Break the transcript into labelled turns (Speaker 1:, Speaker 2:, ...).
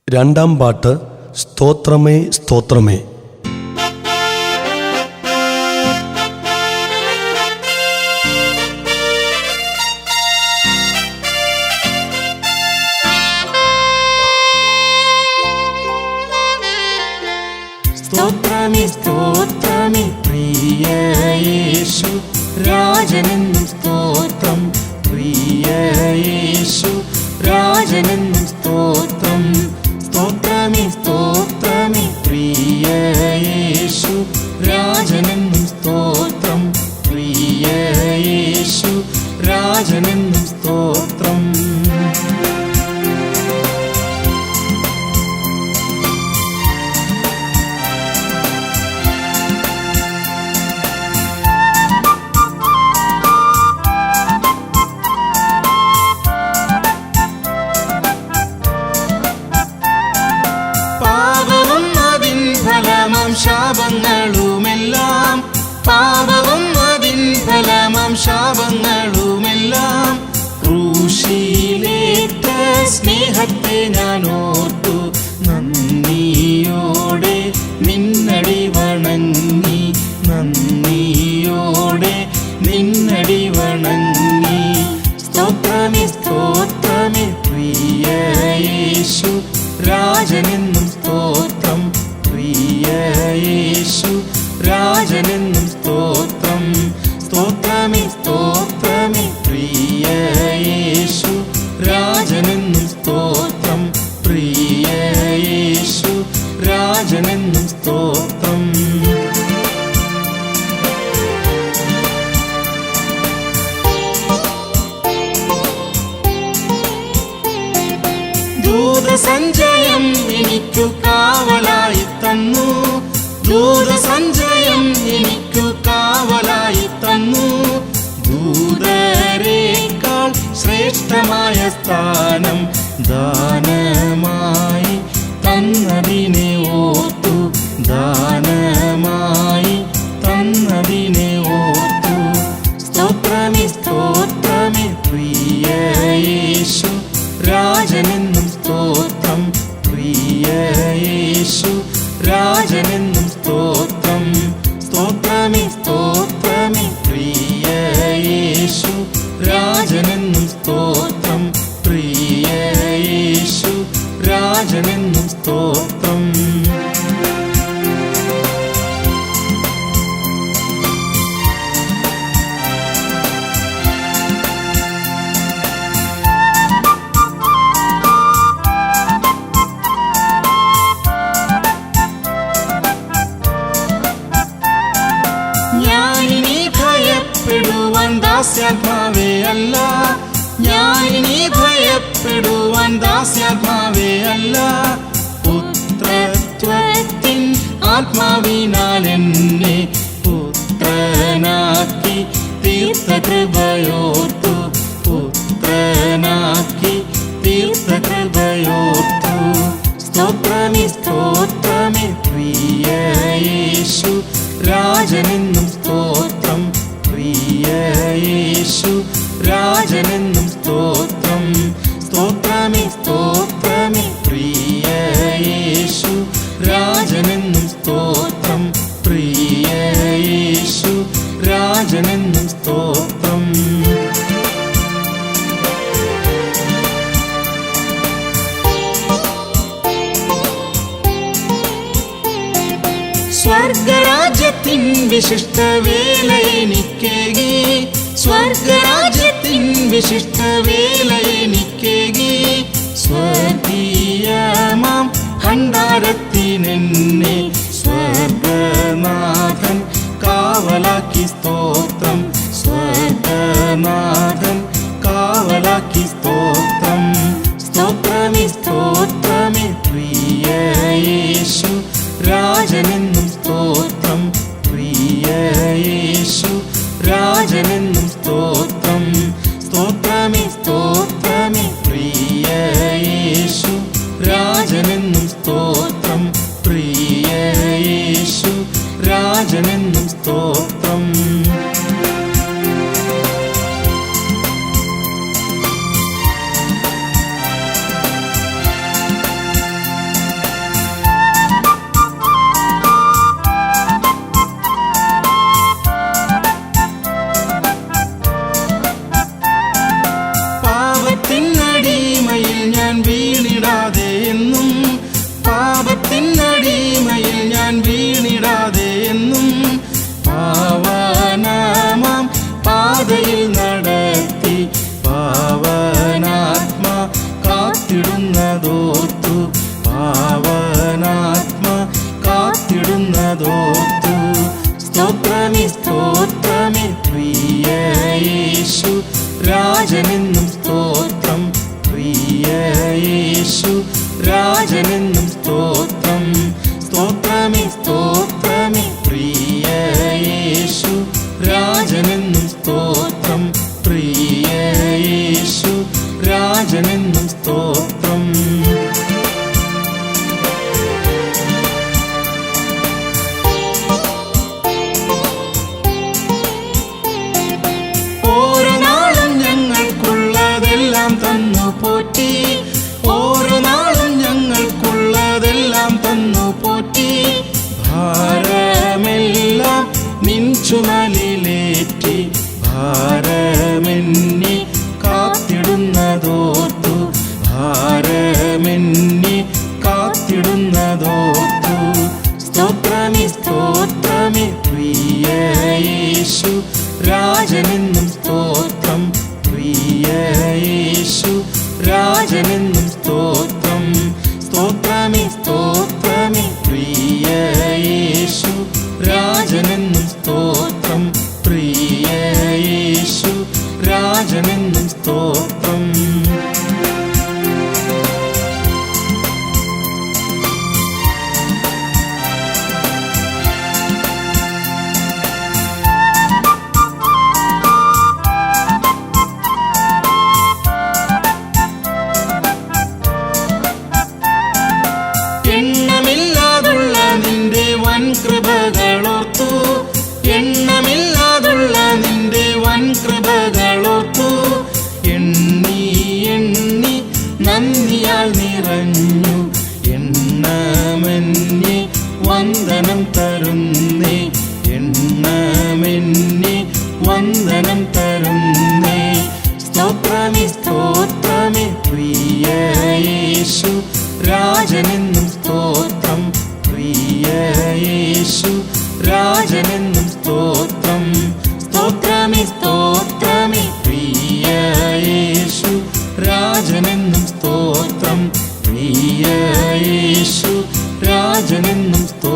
Speaker 1: രണ്ടാം പാട്ട് സ്തോത്രമേ സ്തോത്രമേ.
Speaker 2: സ്തോത്രമേ സ്തോത്രമേ പ്രിയ യേശു രാജനെന്നും സ്തോത്രം, പ്രിയ യേശു രാജനെന്നും സ്തോത്രം. സ്തോത്രമേ സ്തോത്രമേ പ്രിയ യേശു രാജനെന്നും സ്തോത്രം, പ്രിയ യേശു രാജനെന്നും സ്തോത്രം. ശാപങ്ങളുമെല്ലാം പാപവും അതിൻ ഫലമാം ശാപങ്ങളുമെല്ലാം ക്രൂശിലേറ്റ സ്നേഹത്തെ ഞാൻ ഓർത്തു നന്ദിയോടെ നിന്നടി വണങ്ങി, നന്ദിയോടെ നിന്നടി വണങ്ങി. സ്തോത്രമേ സ്തോത്രമേ പ്രിയ യേശു രാജനെന്നും സ്തോത്രം, പ്രിയ യേശു രാജനെന്നും സ്തോത്രം. സ്തോത്രമേ സ്തോത്രമേ പ്രിയ യേശു രാജനെന്നും സ്തോത്രം, പ്രിയ യേശു രാജനെന്നും സ്തോത്രം. ദൂതസഞ്ചയം എനിക്കു കാവലായി തന്നു, ദൂതസഞ്ചയം എനിക്കു കാവലായി തന്നു. ദൂതരേക്കാൾ ശ്രേഷ്ഠമായ സ്ഥാനം ദാനമായി തന്നതിനെ ഓർത്തു, ദാനമായി തന്നതിനെ ഓർത്തു. സ്തോത്രമേ സ്തോത്രമേ പ്രിയ യേശു രാജനെന്നും സ്തോത്രം, പ്രിയ യേശു രാജനെന്നും സ്തോത്രം. സ്തോത്രമേ സ്തോത്രമേ പ്രിയ യേശു രാജനെന്നും സ്തോത്രം, പ്രിയ യേശു രാജനെന്നും സ്തോത്രം. ദാസ്യാത്മാവേ അല്ല, ഞാനിനി ഭയപ്പെടുവാൻ ദാസ്യാത്മാവേ അല്ല. പുത്രത്വത്തിൻ ആത്മാവിനാൽ എന്നെ പുത്രനാക്കി തീർത്ത കൃപയോർത്തു, പുത്രനാക്കി തീർത്ത കൃപയോർത്തു. സ്തോത്രമേ സ്തോത്രമേ പ്രിയ യേശു രാജനെന്നും സ്തോത്രം, പ്രിയ യേശു രാജനെന്നും സ്തോത്രം. സ്തോത്രമേ സ്തോത്രമേ പ്രിയ യേശു രാജനെന്നും സ്തോത്രം, പ്രിയ യേശു രാജനെന്നും സ്തോത്രം. സ്വർഗരാജ്യത്തിൻ വിശിഷ്ട വേല എനിക്കേകി, സ്വർഗരാജ്യത്തിൻ വിശിഷ്ട വേല എനിക്കേകി. സ്വർഗീയമാം ഭണ്ഡാരത്തിനെന്നെ സ്വർഗനാഥൻ കാവലാക്കി സ്തോത്രം, സ്വർഗനാഥൻ കാവലാക്കി സ്തോത്രം. സ്തോത്രമേ സ്തോത്രമേ പ്രിയ യേശു രാജനെന്നും സ്തോത്രം, പ്രിയ യേശു രാജനെന്നും സ്തോത്രം. സ്തോത്രമേ സ്തോത്രമേ പ്രിയ യേശു രാജനെന്നും സ്തോത്രം, പ്രിയ യേശു രാജനെന്നും സ്തോത്രം. രാജനെന്നും സ്തോത്രം. സ്തോത്രമേ സ്തോത്രമേ പ്രിയ യേശു രാജനെന്നും സ്തോത്രം. പ്രിയ യേശു രാജനെന്നും സ്തോത്രം. ഓരോ നാളും ഞങ്ങൾക്കുള്ളതെല്ലാം തന്നു പോറ്റി. ഓരോ നാളും ഞങ്ങൾക്കുള്ളതെല്ലാം തന്നു പോറ്റി. ഭാരമെല്ലാം നിൻ ചുമലിലേറ്റി. ഭാരമെന്നി കാത്തിടുന്നതോർത്തു. ഭാരമെന്നി കാത്തിടുന്നതോർത്തു. സ്തോത്രമേ സ്തോത്രമേ പ്രിയ യേശു രാജനെന്നും സ്തോത്രം. പ്രിയ യേശു രാജനെന്നും സ്തോത്രം. സ്തോത്രമേ സ്തോത്രമേ പ്രിയ യേശു രാജനെന്നും സ്തോത്രം. പ്രിയ യേശു രാജനെന്നും സ്തോത്രം. എണ്ണമില്ലാതുള്ള നിന്റെ വൻ കൃപകളോർത്തു. എണ്ണമില്ലാതുള്ള നിന്റെ വൻ കൃപകളോർത്തു. എണ്ണി എണ്ണി നന്ദിയാൽ നിറഞ്ഞു. എണ്ണമെന്നി വന്ദനം തരുന്നേ. എണ്ണമെന്നി വന്ദനം തരുന്നേ. സ്തോത്രമേ സ്തോത്രമേ പ്രിയ യേശു രാജനെന്നും സ്തോത്രം. പ്രിയ യേശു രാജനെന്നും സ്തോത്രം. സ്തോത്രമേ സ്തോത്രമേ പ്രിയ യേശു രാജനെന്നും സ്തോത്രം. പ്രിയ യേശു രാജനെന്നും സ്തോത്രം.